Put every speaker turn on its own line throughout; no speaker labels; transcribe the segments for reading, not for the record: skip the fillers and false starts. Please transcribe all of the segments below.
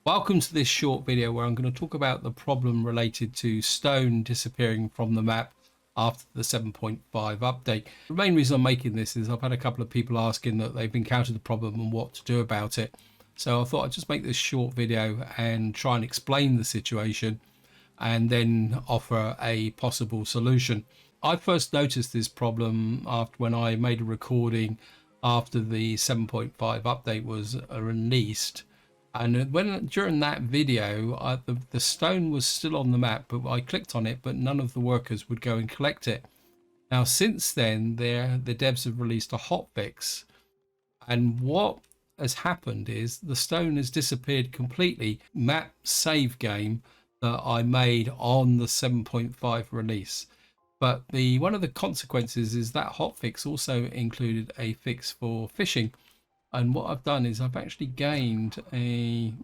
Welcome to this short video where I'm going to talk about the problem related to stone disappearing from the map after the 7.5 update. The main reason I'm making this is I've had a couple of people asking that they've encountered the problem and what to do about it. So I thought I'd just make this short video and try and explain the situation and then offer a possible solution. I first noticed this problem when I made a recording after the 7.5 update was released. And during that video, the stone was still on the map, but I clicked on it, but none of the workers would go and collect it. Now, since then, the devs have released a hotfix, and what has happened is the stone has disappeared completely. Map save game that I made on the 7.5 release. But one of the consequences is that hotfix also included a fix for fishing. And what I've done is I've actually gained a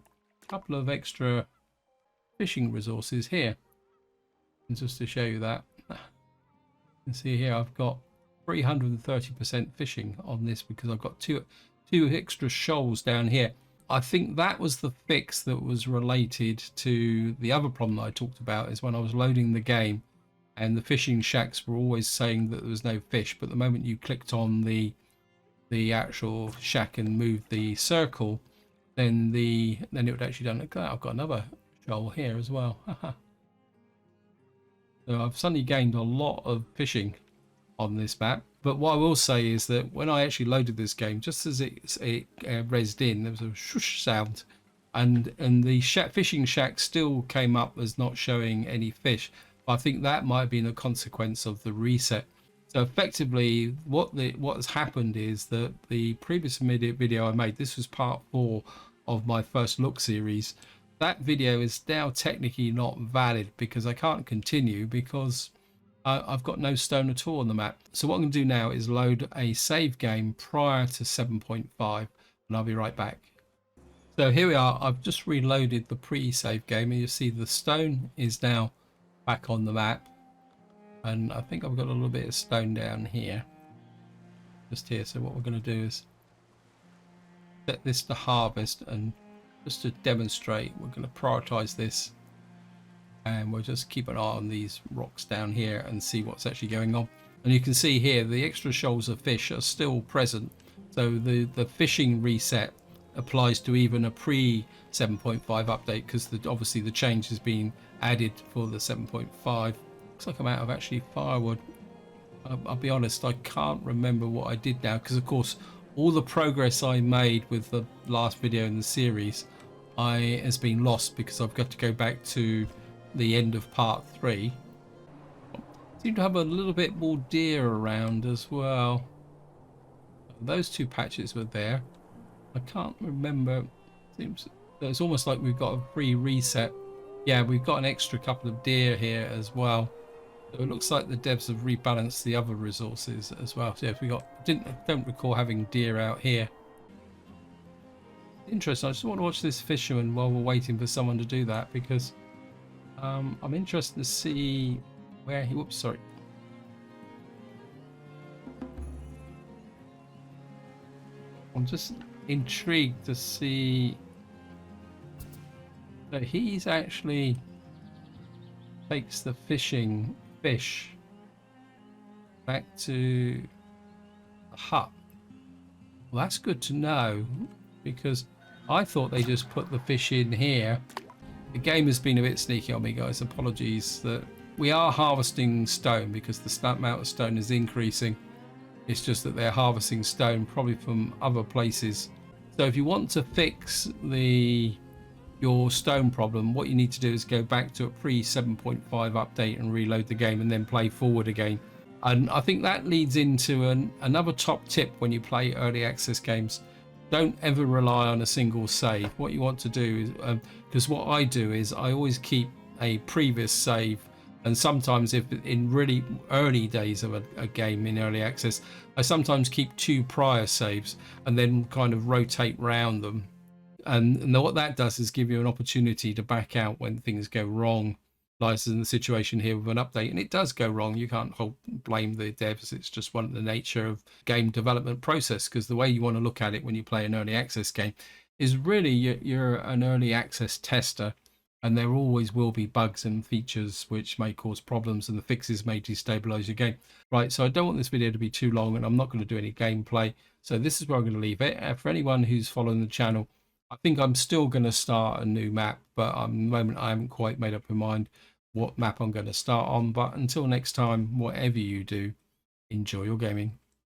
couple of extra fishing resources here. And just to show you that, you can see here I've got 330% fishing on this because I've got two extra shoals down here. I think that was the fix that was related to the other problem that I talked about, is when I was loading the game and the fishing shacks were always saying that there was no fish, but the moment you clicked on the actual shack and moved the circle, then it would actually done. Look, I've got another shoal here as well. So I've suddenly gained a lot of fishing on this map. But what I will say is that when I actually loaded this game, just as it rezzed in, there was a shush sound, and the fishing shack still came up as not showing any fish. But I think that might have been a consequence of the reset. So effectively, what has happened is that the previous video I made, this was part 4 of my first look series. That video is now technically not valid because I can't continue because I've got no stone at all on the map. So what I'm going to do now is load a save game prior to 7.5, and I'll be right back. So here we are. I've just reloaded the pre-save game, and you see the stone is now back on the map. And I think I've got a little bit of stone down here, just here. So what we're going to do is set this to harvest, and just to demonstrate, we're going to prioritize this, and we'll just keep an eye on these rocks down here and see what's actually going on. And you can see here the extra shoals of fish are still present. So the fishing reset applies to even a pre 7.5 update, because obviously the change has been added for the 7.5. Looks like I'm out of actually firewood. I'll be honest, I can't remember what I did now, because of course all the progress I made with the last video in the series has been lost because I've got to go back to the end of part 3. Seem to have a little bit more deer around as well. Those 2 patches were there. I can't remember. It's almost like we've got a free reset. Yeah, we've got an extra couple of deer here as well. So it looks like the devs have rebalanced the other resources as well. So if we don't recall having deer out here. Interesting. I just want to watch this fisherman while we're waiting for someone to do that, because I'm interested to see where he. Whoops, sorry. I'm just intrigued to see. So he's actually takes the fish back to the hut. Well, that's good to know, because I thought they just put the fish in here. The game has been a bit sneaky on me, guys. Apologies. That we are harvesting stone because the amount of stone is increasing. It's just that they're harvesting stone probably from other places. So if you want to fix your stone problem, what you need to do is go back to a pre 7.5 update and reload the game, and then play forward again. And I think that leads into another top tip when you play early access games. Don't ever rely on a single save. What you want to do is, because what I do is I always keep a previous save, and sometimes if in really early days of a game in early access, I sometimes keep 2 prior saves and then kind of rotate round them. And what that does is give you an opportunity to back out when things go wrong, like in the situation here with an update. And it does go wrong. You can't blame the devs. It's just one of the nature of game development process, because the way you want to look at it when you play an early access game is really you're an early access tester, and there always will be bugs and features which may cause problems, and the fixes may destabilize your game. Right, so I don't want this video to be too long, and I'm not going to do any gameplay. So this is where I'm going to leave it. For anyone who's following the channel, I think I'm still going to start a new map, but at the moment I haven't quite made up my mind what map I'm going to start on. But until next time, whatever you do, enjoy your gaming.